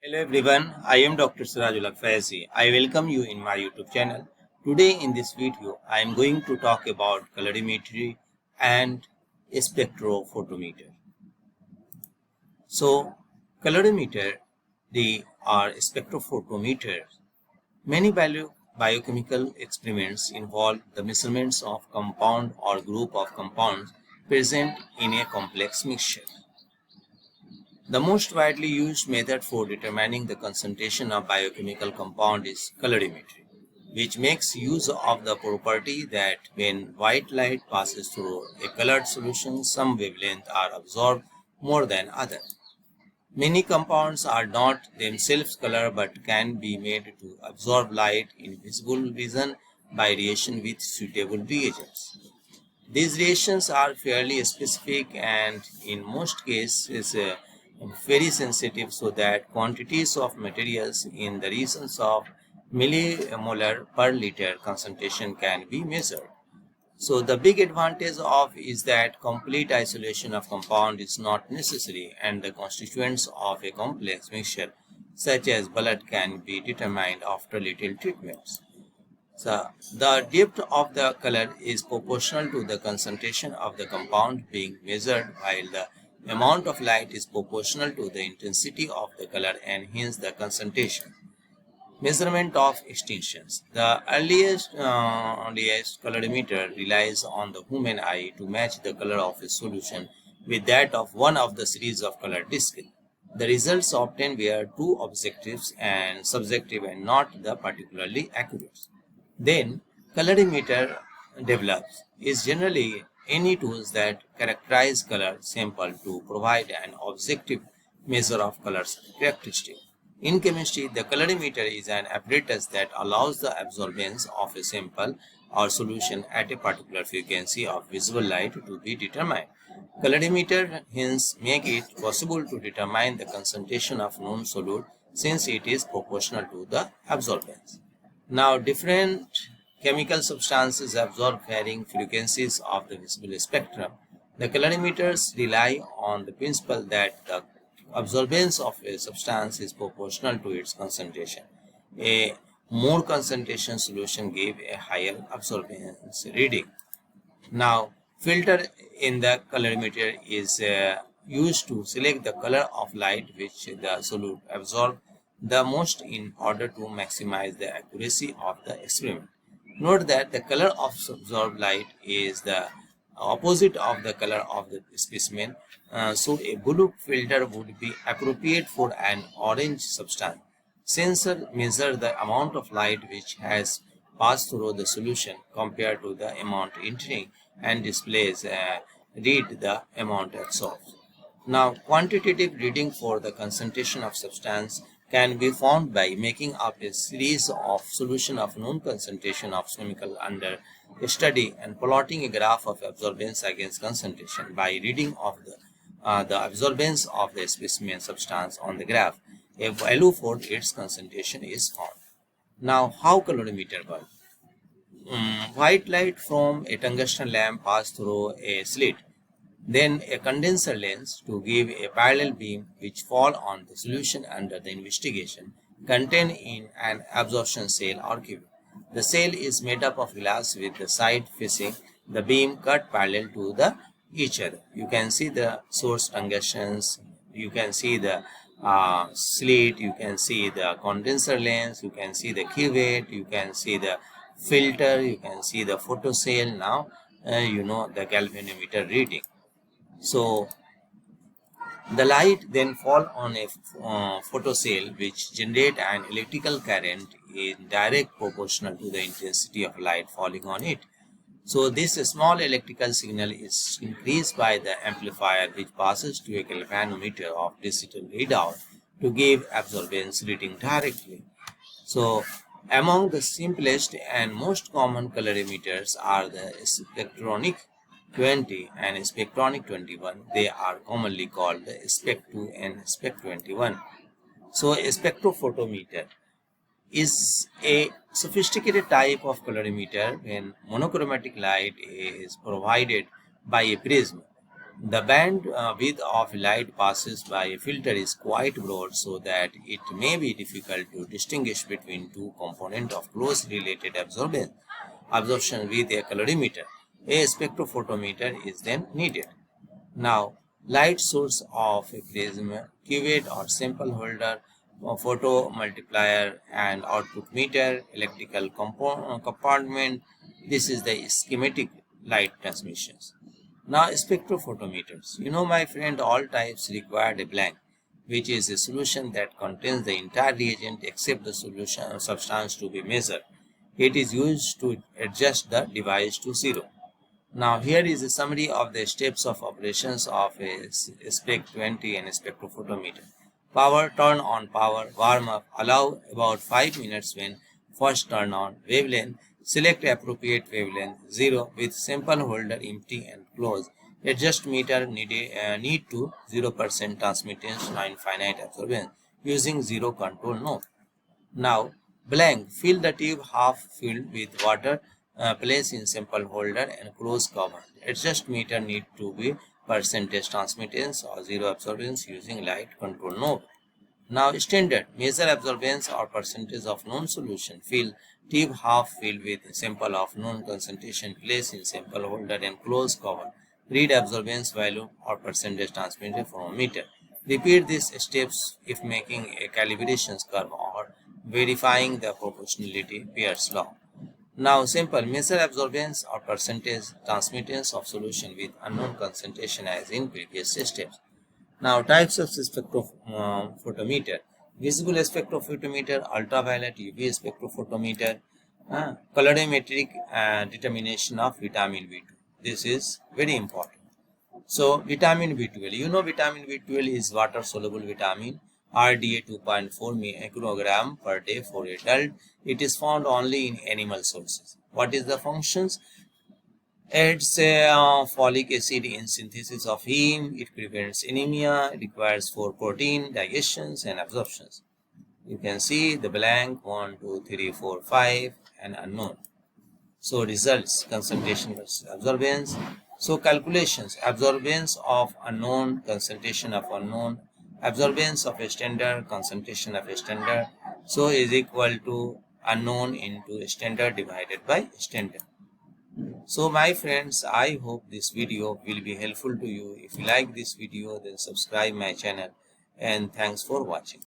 Hello everyone, I am Dr. Sirajul Faizi. I welcome you in my YouTube channel. Today in this video, I am going to talk about colorimetry and spectrophotometer. So, colorimeter, they are spectrophotometers. Many biochemical experiments involve the measurements of compound or group of compounds present in a complex mixture. The most widely used method for determining the concentration of biochemical compound is colorimetry, which makes use of the property that when white light passes through a colored solution, some wavelengths are absorbed more than others. Many compounds are not themselves color but can be made to absorb light in visible vision by reaction with suitable reagents. These reactions are fairly specific and in most cases very sensitive, so that quantities of materials in the regions of millimolar per liter concentration can be measured. So the big advantage of is that complete isolation of compound is not necessary and the constituents of a complex mixture such as blood can be determined after little treatments. So the depth of the color is proportional to the concentration of the compound being measured, while the amount of light is proportional to the intensity of the color and hence the concentration. Measurement of extinctions. The earliest colorimeter relies on the human eye to match the color of a solution with that of one of the series of color discs. The results obtained were too objective and subjective and not the particularly accurate. Then, colorimeter develops is generally any tools that characterize color sample to provide an objective measure of color characteristic. In chemistry, the colorimeter is an apparatus that allows the absorbance of a sample or solution at a particular frequency of visible light to be determined. Colorimeter hence make it possible to determine the concentration of known solute since it is proportional to the absorbance. Now, different chemical substances absorb varying frequencies of the visible spectrum. The colorimeters rely on the principle that the absorbance of a substance is proportional to its concentration. A more concentration solution gives a higher absorbance reading. Now, filter in the colorimeter is used to select the color of light which the solute absorbs the most in order to maximize the accuracy of the experiment. Note that the color of absorbed light is the opposite of the color of the specimen, so a blue filter would be appropriate for an orange substance. Sensor measure the amount of light which has passed through the solution compared to the amount entering and displays read the amount absorbed. Now, quantitative reading for the concentration of substance can be found by making up a series of solution of known concentration of chemical under study and plotting a graph of absorbance against concentration. By reading of the absorbance of the specimen substance on the graph, a value for its concentration is found. Now, how colorimeter works? White light from a tungsten lamp passes through a slit, then a condenser lens to give a parallel beam which fall on the solution under the investigation contained in an absorption cell or cube. The cell is made up of glass with the side facing the beam cut parallel to each other. You can see the source tungstens, you can see the slit, you can see the condenser lens, you can see the cuvette, you can see the filter, you can see the photocell. Now you know the galvanometer reading. So the light then fall on a photocell which generate an electrical current in direct proportional to the intensity of light falling on it. So this small electrical signal is increased by the amplifier which passes to a galvanometer of digital readout to give absorbance reading directly. So among the simplest and most common colorimeters are the Spectronic 20 and Spectronic 21. They are commonly called the Spec 2 and Spec 21. So a spectrophotometer is a sophisticated type of colorimeter when monochromatic light is provided by a prism. The band width of light passes by a filter is quite broad, so that it may be difficult to distinguish between two components of closely related absorption with a colorimeter. A spectrophotometer is then needed. Now, light source of a prism, cuvette or sample holder, photo multiplier and output meter, electrical compartment. This is the schematic light transmissions. Now, spectrophotometers. You know, my friend, all types require a blank, which is a solution that contains the entire reagent except the solution substance to be measured. It is used to adjust the device to zero. Now here is a summary of the steps of operations of a SPEC 20 and spectrophotometer. Power, turn on power, warm up, allow about 5 minutes when first turn on, wavelength, select appropriate wavelength, 0 with sample holder empty and close, adjust meter need to 0% transmittance, infinite absorbance using zero control node. Now, blank, fill the tube half filled with water, place in sample holder and close cover. Adjust meter need to be percentage transmittance or zero absorbance using light control knob. Now, standard, measure absorbance or percentage of known solution. Fill tube half filled with sample of known concentration, place in sample holder and close cover. Read absorbance value or percentage transmitted from a meter. Repeat these steps if making a calibration curve or verifying the proportionality Peirce law. Now simple, measure absorbance or percentage transmittance of solution with unknown concentration as in previous steps. Now types of spectrophotometer: visible spectrophotometer, ultraviolet UV spectrophotometer, colorimetric determination of vitamin B2. This is very important. So vitamin B12, you know vitamin B12 is water soluble vitamin, RDA 2.4 microgram per day for adult. It is found only in animal sources. What is the functions? Aids folic acid in synthesis of heme. It prevents anemia. It requires for protein digestions and absorptions. You can see the blank 1, 2, 3, 4, 5 and unknown. So results, concentration versus absorbance. So calculations, absorbance of unknown, concentration of unknown, absorbance of a standard, concentration of a standard, so is equal to unknown into standard divided by standard. So my friends, I hope this video will be helpful to you. If you like this video, then subscribe my channel, and thanks for watching.